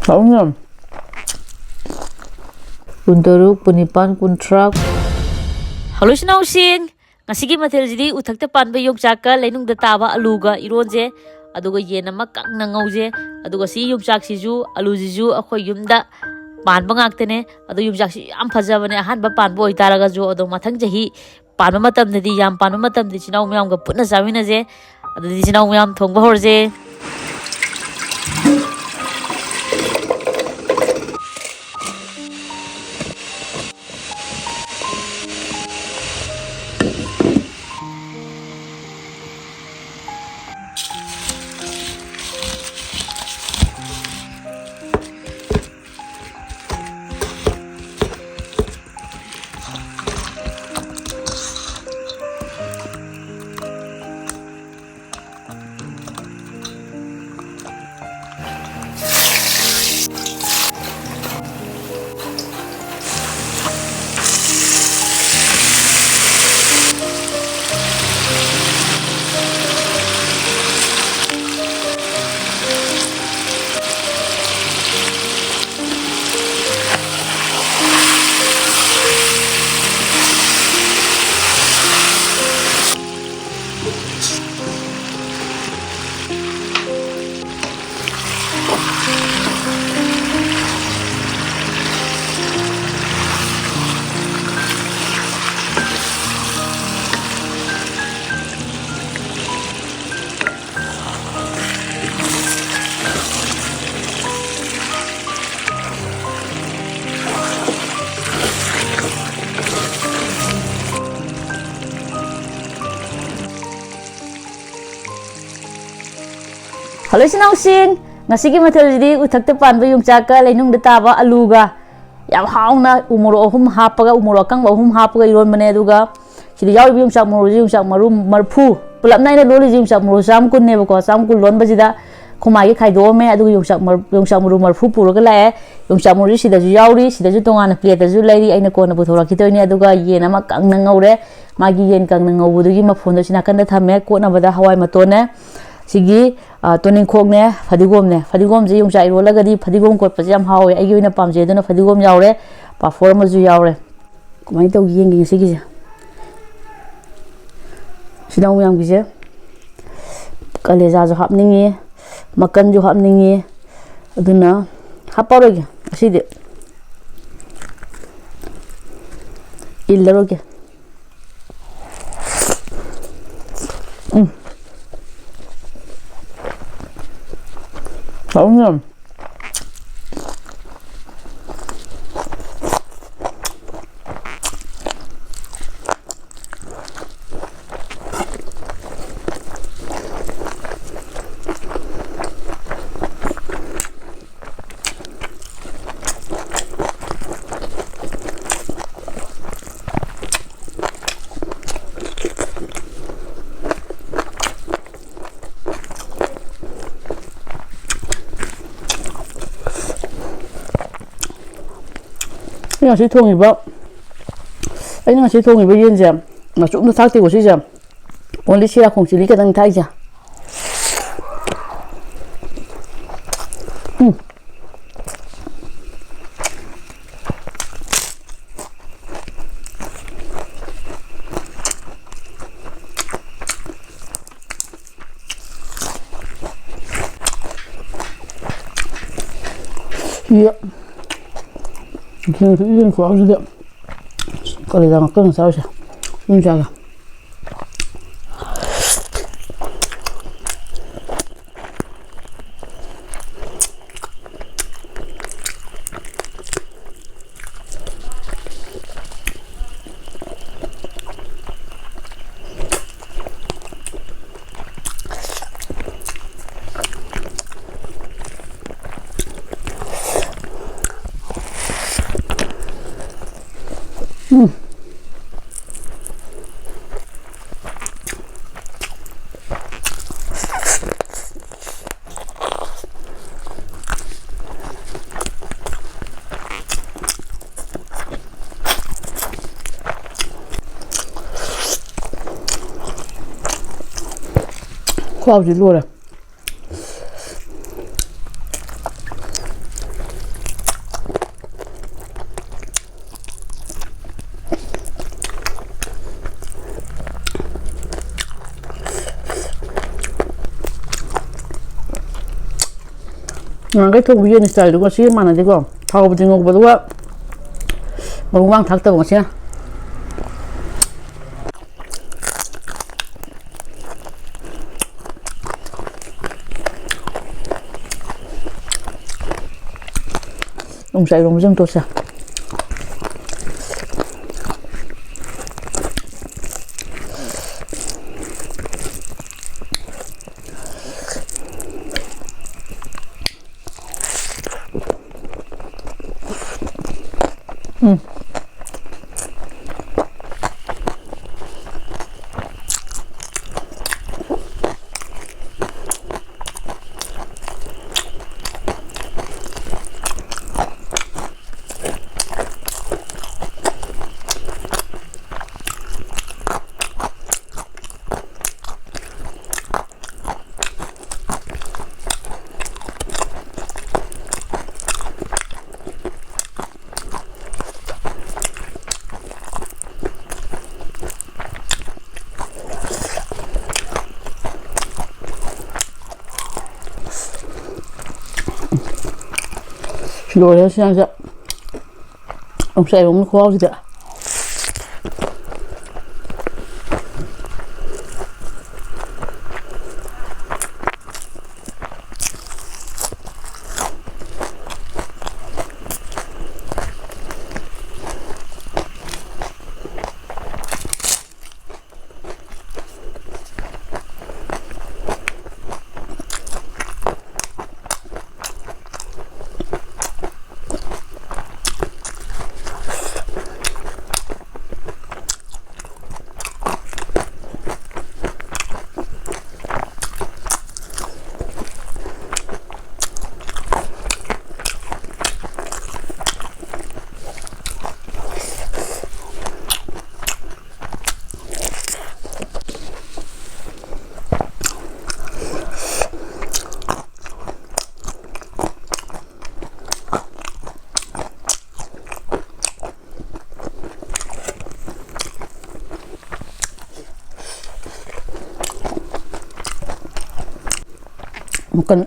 Không Kuntaruk, Punipan, Kuntrak. Hello, Snausing. Ngasigi mathel jidi uthakta panba yongchaka leinung da taba aluga ironje aduga yena makak na ngauje aduga si yongchak siju alu jiju akhoi yumda panba ngaktene adu yongchak si yam phajabane ahanba panba oitaraga jo adu mathang jahi panba matam dadi yam panba matam di chinau myam ga putna samina je adu di chinau myam thongba horje Hello, Snausing. Ngasigi mathel jidi uthakta panba yongchaka leinung da taba aluga yam hauna umuro ahum hapaga umuro kang ahum hapaga iron mane aduga sidi yawi yongchak maru marphu pulap naina loli yongchak maru sam kun ne bako sam kun lon bajida khumai khaido me aduga yongchak maru marphu puraga lae yongchak maru sida ju yauri sida ju tongana plate da ju lairi aina kona buthora kitoi ne aduga yen ama kang na ngaure magi yen kang na ngaubudugi mafon do sina kan da thame kona bada hawai matone sigi toning khok ne fadigom je yongchai ro lagadi fadigom ko pajam hawe ai gi na pamje dona fadigom yaure pa forma ju yaure kumai to gi ngi sigi je sidau yang gi je kaleja ju hapningi makan ju hapningi aduna haparo gi asidi illaro gi Không Ini nasi thong iba, ini nasi thong iba yen jam, masuk na thak ti ko si jam, only Shirarakhong chili kadang thai ja. Iya. Thì tự nhiên khó dữ liệu có thể rằng cân sao sao nhưng chả cả khoa học gì luôn này cái thùng bia này trời đúng là xí mà này đi con thau bên ngô bữa đó mà mang thắc tàu xe ông chạy đồng dương tôi sao rồi đó xem chưa ông xài ông khó gì ạ một cân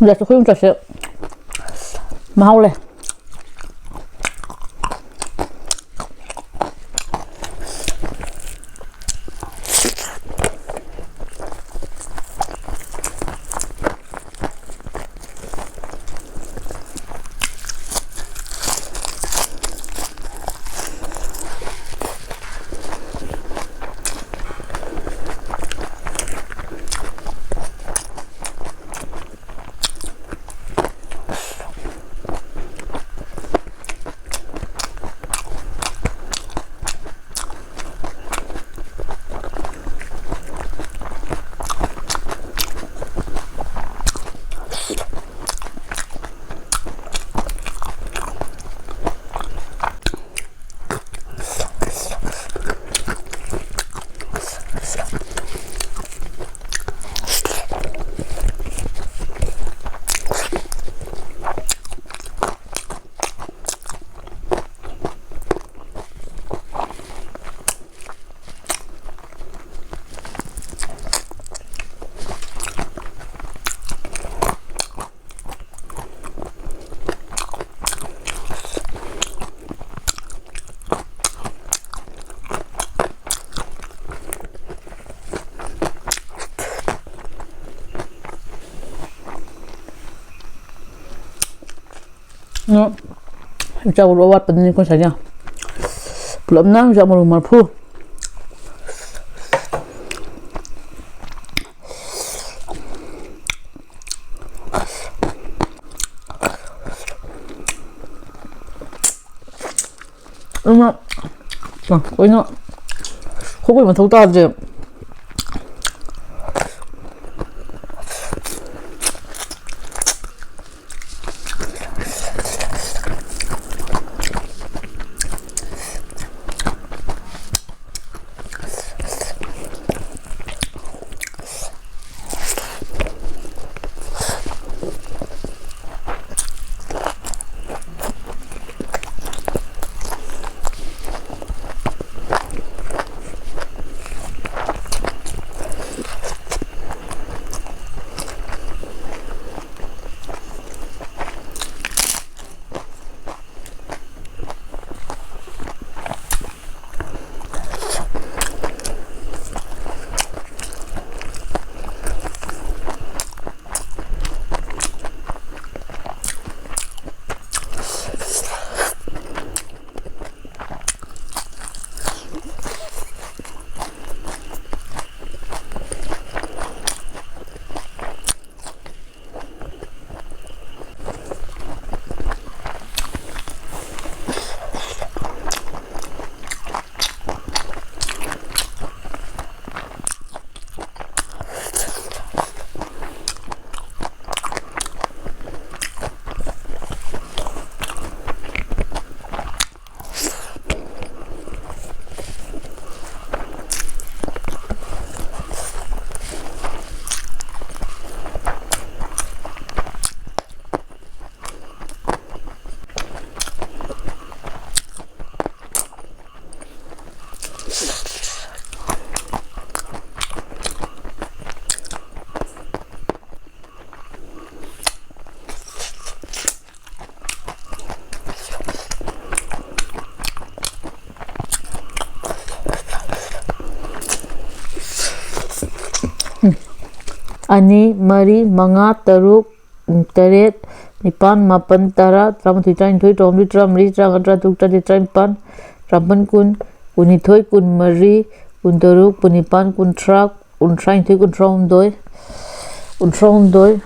giờ tôi khuyên trò sự mau lên nó cho đồ vật bên con sấy nha lắm nắng cho một mặt phu mà quên nó không phải mà thấu ta gì Ani, mari, manga, taruk, teret, nipan, mapan, tara, tramati, trainthoi, tromli, tramri, trangatra, tuktari, traimpan, trampan kun, kunithoi, kun mari, kun taruk, kunipan, kun trak, kun trainthoi, kun tramdoi,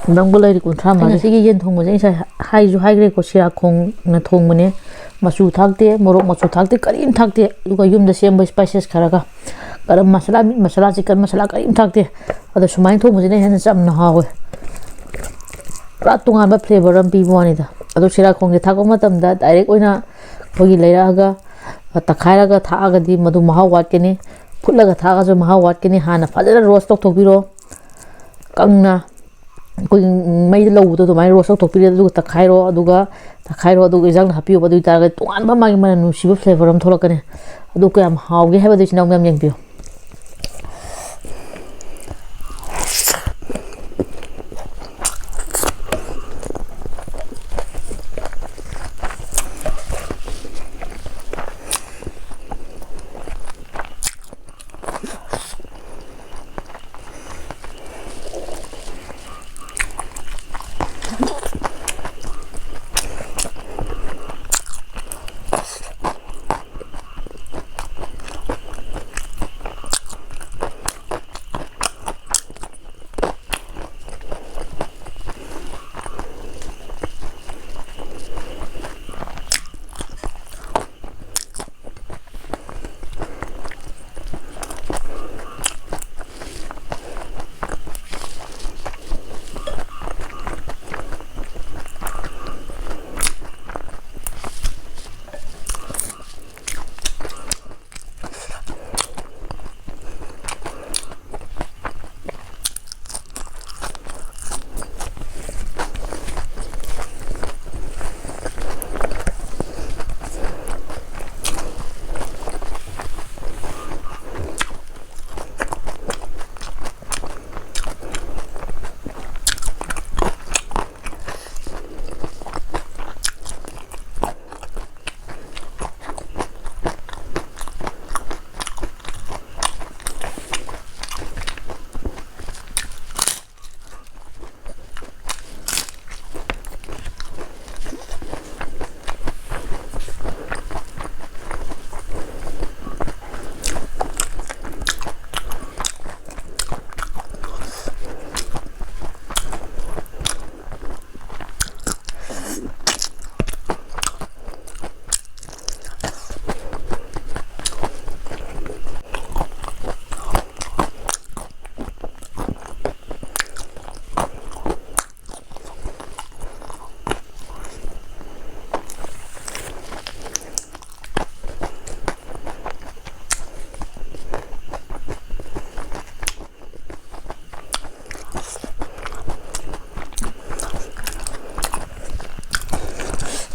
nang balai kun tramari. Sigi yen thong bajai sa haiju haigre ko Shirarakhong na thong bane machu thakte morok machu thakte karim thakte duga yum da sem spices kharaga garam masala mit masala chicken masala karim thakte ada sumai thong bajai hen cham na hawe ratungan ba flavor am pi bani da ado Shirarakhong de thakko matam da direct oina khogi leiraga takhairaga thaaga di madu mahaw wat kene phutlaga thaaga jo mahaw wat kene hana fajara roast tok thokbiro kangna कोई मई लौद तो माइ roast तोपीरे दुगा तखाइरो दुगा इजांग हापियो बदु तारगे तोआन बा मागी मन नुसिबो flavour हम थोलकने अदु को याम हावगे हेबा दिसना हम यंगबियो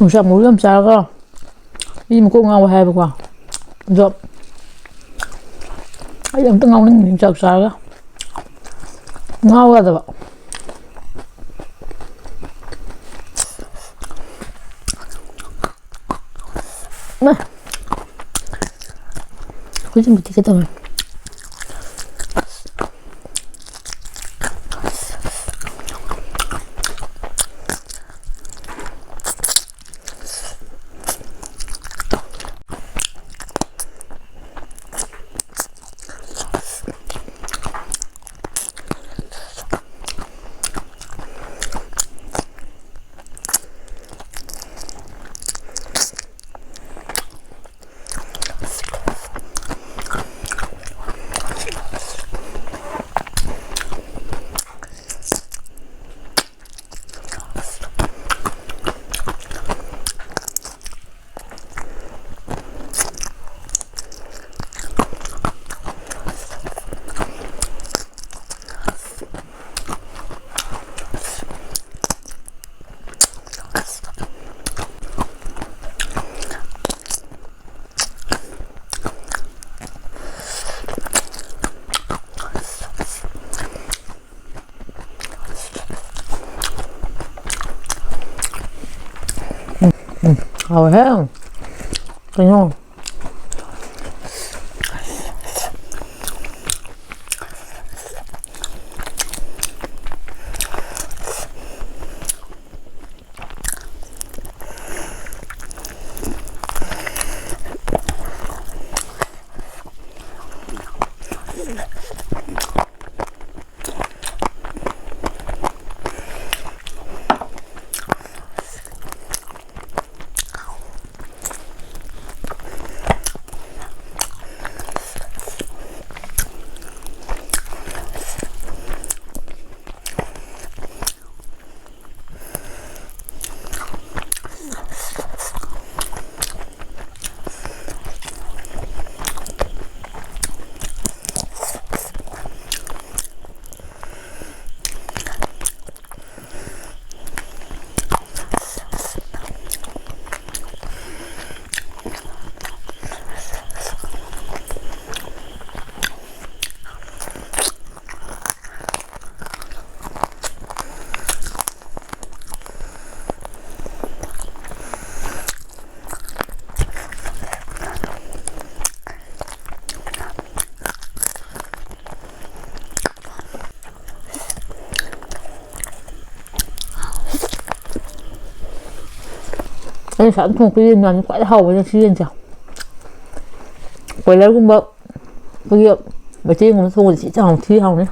용짝 모르면 짜가 이 먹고 ngao hay qua rồi ấy em từng ngao nên những chảo sao ngao ra rồi này cứ chuẩn bị cái tao hầu hết cái ngon anh sẵn không cái viên nhắn quậy hầu với chiên chả quay lấy cũng bận cái hiệu mà chiên cũng xong rồi chị chẳng thi hồng nhé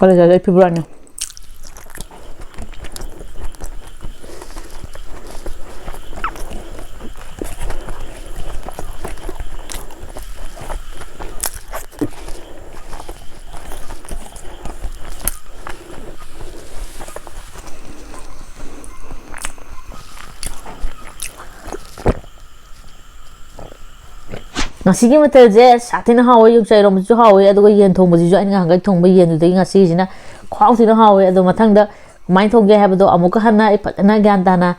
ꯀꯂꯦꯖꯥꯗ ꯐꯤꯕ꯭ꯔꯥꯅꯤ ngasi matal je satina hawe yung chai rom chu hawe aduga yen thong baji ju aina hangai thong ba yen du ngasi jina khwaw tina hawe adu mathang da mai thong ge habdo amuka hana ai patana gyan dana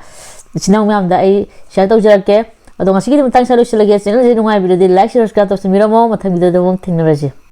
chinang myam da ai share tau jarake adu ngasi gi matang salu silage channel je nungai video de like share subscribe to simira mo mathang video da mong thingnaraji